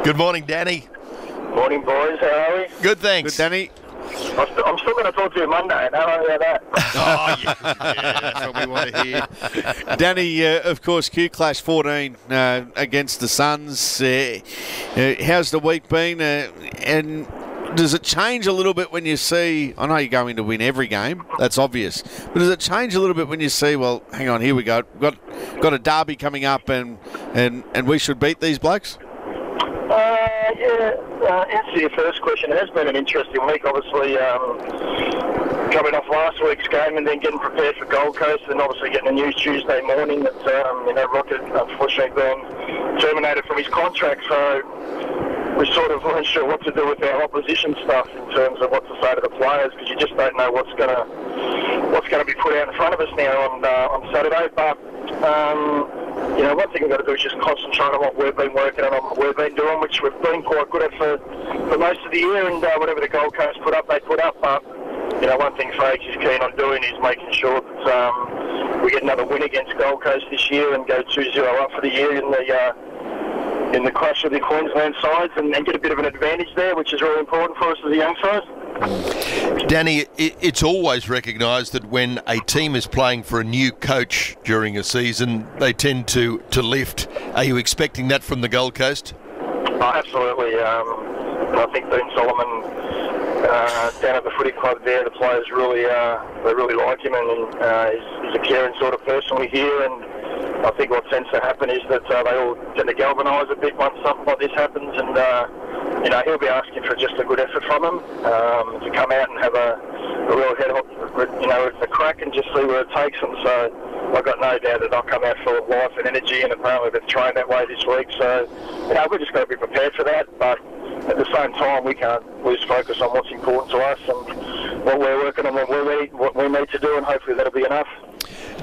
Good morning, Danny. Morning, boys. How are we? Good, thanks. Good, Danny. I'm still going to talk to you Monday. How about that? Oh, yeah, that's what we want to hear. Danny, of course, QClash 14 against the Suns. How's the week been? And does it change a little bit when you see, I know you're going to win every game, that's obvious, but does it change a little bit when you see, well, hang on, here we go, got a derby coming up and we should beat these blokes? Answer your first question. It has been an interesting week, obviously, coming off last week's game and then getting prepared for Gold Coast, and obviously getting the news Tuesday morning that Rocket unfortunately been terminated from his contract. So we sort of weren't sure what to do with our opposition stuff in terms of what to say to the players, because you just don't know what's going to be put out in front of us now on Saturday. But one thing we've got to do is just concentrate on what we've been working on, what we've been doing, which we've been quite good at for most of the year, and whatever the Gold Coast put up, they put up. But one thing Fags is keen on doing is making sure that we get another win against Gold Coast this year and go 2-0 up for the year in the clash of the Queensland sides, and get a bit of an advantage there, which is really important for us as a young side. Danny, it's always recognised that when a team is playing for a new coach during a season, they tend to lift. Are you expecting that from the Gold Coast? Oh, absolutely. I think Dean Solomon down at the footy club there, the players really like him, and he's a caring sort of person we hear, and I think what tends to happen is that they all tend to galvanise a bit once something like this happens, and he'll be asking for just a good effort from him to come out and have a real head up, a crack and just see where it takes them. So I've got no doubt that they'll come out full of life and energy, and apparently they've trained that way this week. So we've just got to be prepared for that, but at the same time we can't lose focus on what's important to us and what we're working on, what we need to do, and hopefully that'll be enough.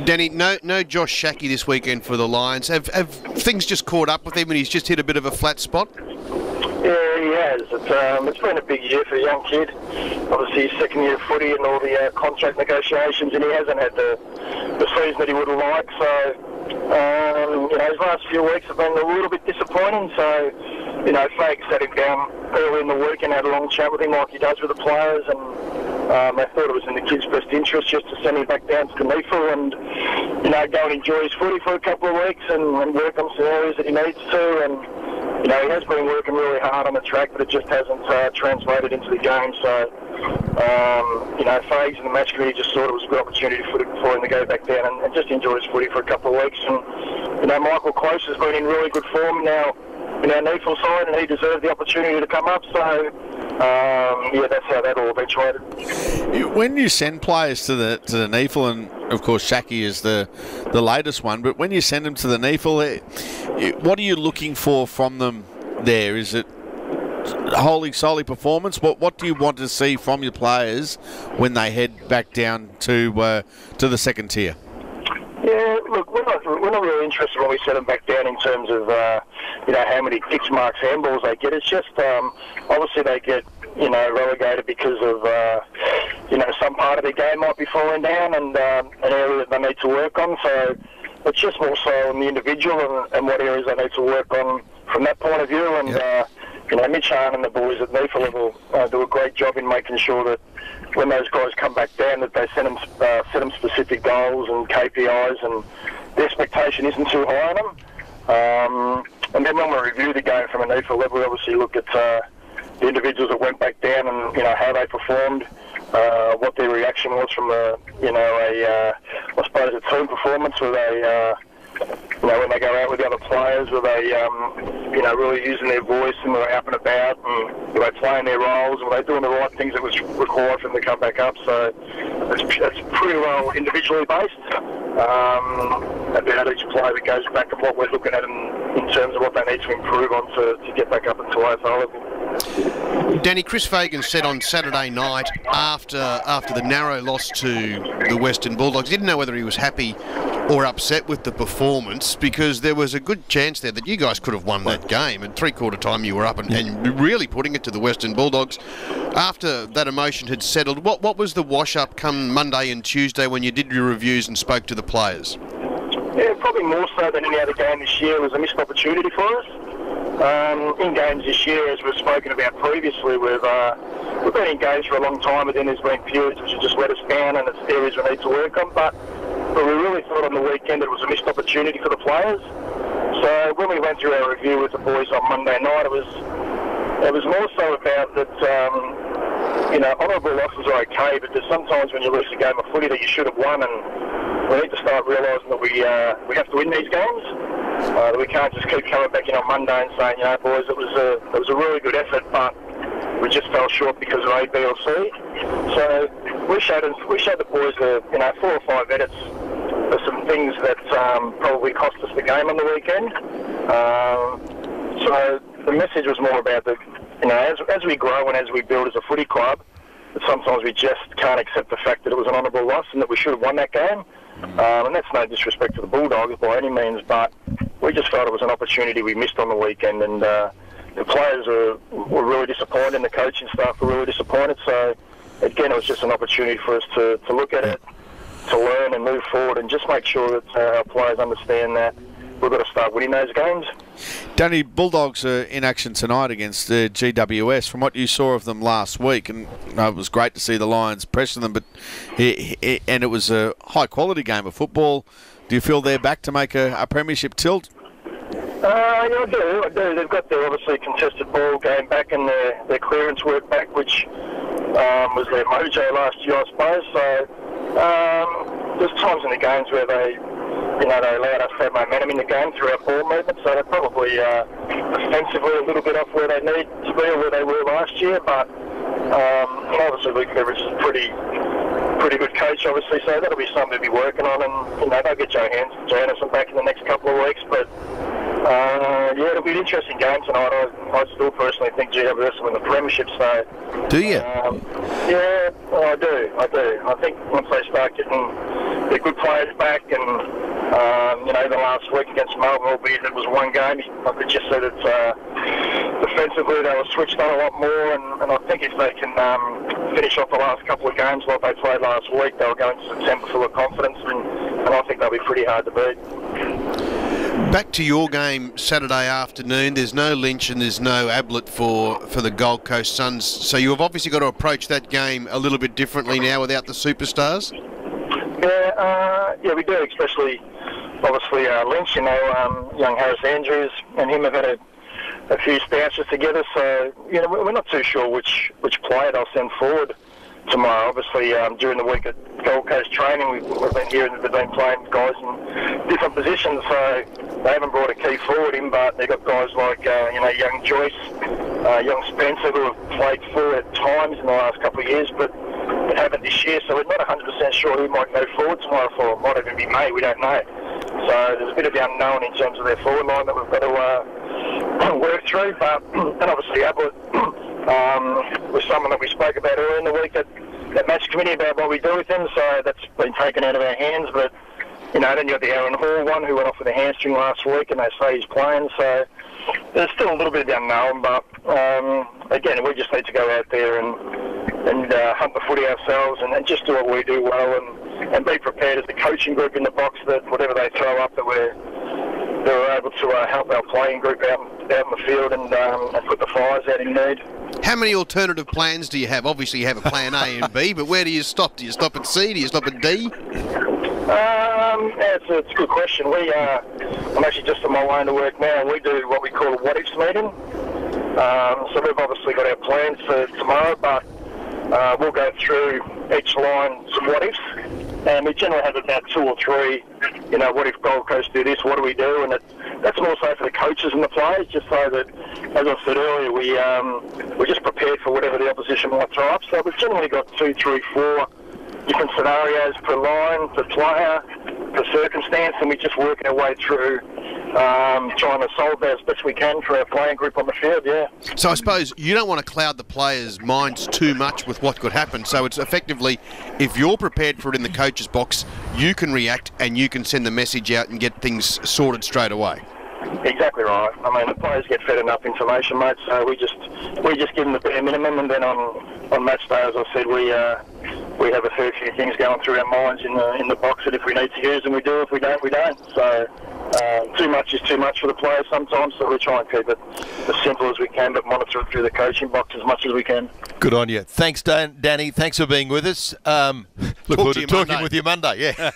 Danny, no Josh Shackey this weekend for the Lions. Have things just caught up with him and he's just hit a bit of a flat spot? Yeah, he has. It's been a big year for the young kid. Obviously his second year of footy and all the contract negotiations, and he hasn't had the season that he would have liked. So, his last few weeks have been a little bit disappointing. So, Fags sat him down early in the week and had a long chat with him like he does with the players, and I thought it was in the kid's best interest just to send him back down to Neefle and, go and enjoy his footy for a couple of weeks and work on some areas that he needs to. And, he has been working really hard on the track, but it just hasn't translated into the game. So, Fags and the match committee just thought it was a good opportunity for him to go back down and just enjoy his footy for a couple of weeks. And, Michael Close has been in really good form now in our Neefle side, and he deserved the opportunity to come up. So, that's how that all eventuated. When you send players to the Neefle, and of course Shackey is the latest one, but when you send them to the Neefle, what are you looking for from them there? Is it wholly solely performance? What do you want to see from your players when they head back down to the second tier? Yeah, look, we're not really interested when we send them back down in terms of how many kicks, marks, handballs they get. It's just obviously they get relegated because of some part of their game might be falling down and an area that they need to work on. So it's just more so on the individual and what areas they need to work on from that point of view. And Mitch Hahn and the boys at Neefle level do a great job in making sure that when those guys come back down, that they set them specific goals and KPIs, and the expectation isn't too high on them. And then when we review the game from a Neefle level, we obviously look at the individuals that went back down and how they performed, what their reaction was from I suppose a team performance, where they when they go out with the other players, were they really using their voice, and were they up and about, and were they playing their roles, and were they doing the right things that was required for them to come back up. So it's pretty well individually based about each player that goes back and what we're looking at in terms of what they need to improve on to get back up into AFL level. Danny, Chris Fagan said on Saturday night after the narrow loss to the Western Bulldogs, he didn't know whether he was happy or upset with the performance, because there was a good chance there that you guys could have won that game, and three-quarter time you were up and really putting it to the Western Bulldogs. After that emotion had settled, what was the wash-up come Monday and Tuesday when you did your reviews and spoke to the players? Yeah, probably more so than any other game this year. It was a missed opportunity for us. in games this year, as we've spoken about previously, we've been engaged for a long time, but then there's been periods which have just let us down, and it's areas we need to work on. But we really thought on the weekend that it was a missed opportunity for the players. So when we went through our review with the boys on Monday night, it was more so about that. Honourable losses are okay, but there's sometimes when you lose a game of footy that you should have won, and we need to start realising that we have to win these games. That we can't just keep coming back in on Monday and saying, boys, it was a really good effort, but we just fell short because of A, B, or C. So we showed the boys 4 or 5 edits of some things that probably cost us the game on the weekend. So the message was more about that, as we grow and as we build as a footy club, that sometimes we just can't accept the fact that it was an honourable loss and that we should have won that game. And that's no disrespect to the Bulldogs by any means, but we just felt it was an opportunity we missed on the weekend, and the players were really disappointed, and the coaching staff were really disappointed. So again, it was just an opportunity for us to look at it, to learn and move forward, and just make sure that our players understand that we've got to start winning those games. Danny, Bulldogs are in action tonight against the GWS. From what you saw of them last week, and it was great to see the Lions pressure them, but and it was a high-quality game of football. Do you feel they're back to make a premiership tilt? Yeah, I do. They've got their obviously contested ball game back and their clearance work back, which was their mojo last year, I suppose. So there's times in the games where they allowed us to have momentum in the game through our ball movement, so they're probably offensively a little bit off where they need to be or where they were last year, but obviously Luke Beveridge is a pretty good coach, obviously, so that'll be something to be working on, and they'll get Johannesson back in the next couple of weeks, but it'll be an interesting game tonight. I still personally think GWS will win the premiership, so... Do you? Yeah, I do. I think once they start getting their good players back, and the last week against Melbourne, albeit it was one game, I could just say that defensively they were switched on a lot more, and I think if they can finish off the last couple of games like they played last week, they'll go into September full of confidence, and I think they'll be pretty hard to beat. Back to your game Saturday afternoon, there's no Lynch and there's no Ablett for the Gold Coast Suns, so you've obviously got to approach that game a little bit differently now without the superstars? Yeah, we do, especially obviously Lynch, young Harris Andrews and him have had a few stouches together, so we're not too sure which player they'll send forward tomorrow. Obviously, during the week at Gold Coast training, we've been hearing that they've been playing guys in different positions, so they haven't brought a key forward in, but they've got guys like, young Joyce, young Spencer, who have played forward at times in the last couple of years, but haven't this year, so we're not 100% sure who might go forward tomorrow for. It might even be May, we don't know. So there's a bit of the unknown in terms of their forward line that we've got to work through, but and obviously Ablett was someone that we spoke about earlier in the week at match committee about what we do with him, so that's been taken out of our hands, but then you got the Aaron Hall one who went off with a hamstring last week, and they say he's playing, so there's still a little bit of the unknown, but again, we just need to go out there and hunt the footy ourselves and just do what we do well and be prepared as the coaching group in the box that whatever they throw up that we're able to help our playing group out in the field and put the fires out in need. How many alternative plans do you have? Obviously you have a plan A and B, but where do you stop? Do you stop at C? Do you stop at D? It's a good question. I'm actually just on my way to work now. We do what we call a what-ifs meeting. So we've obviously got our plans for tomorrow, but we'll go through each line some what-ifs, and we generally have about 2 or 3, what if Gold Coast do this, what do we do? And that's more so for the coaches and the players, just so that, as I said earlier, we're just prepared for whatever the opposition might throw up. So we've generally got 2, 3, 4 different scenarios per line, per player, per circumstance, and we're just working our way through trying to solve that as best we can for our playing group on the field, yeah. So I suppose you don't want to cloud the players' minds too much with what could happen, so it's effectively, if you're prepared for it in the coach's box, you can react and you can send the message out and get things sorted straight away. Exactly right. I mean, the players get fed enough information, mate, so we just give them the bare minimum, and then on match day, as I said, we have a fair few things going through our minds in the box that if we need to use them, we do. If we don't, we don't. So too much is too much for the players sometimes, so we try and keep it as simple as we can, but monitor it through the coaching box as much as we can. Good on you. Thanks, Danny. Thanks for being with us. Look forward to talking with you Monday. Yeah.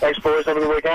Thanks, boys. Have a good weekend.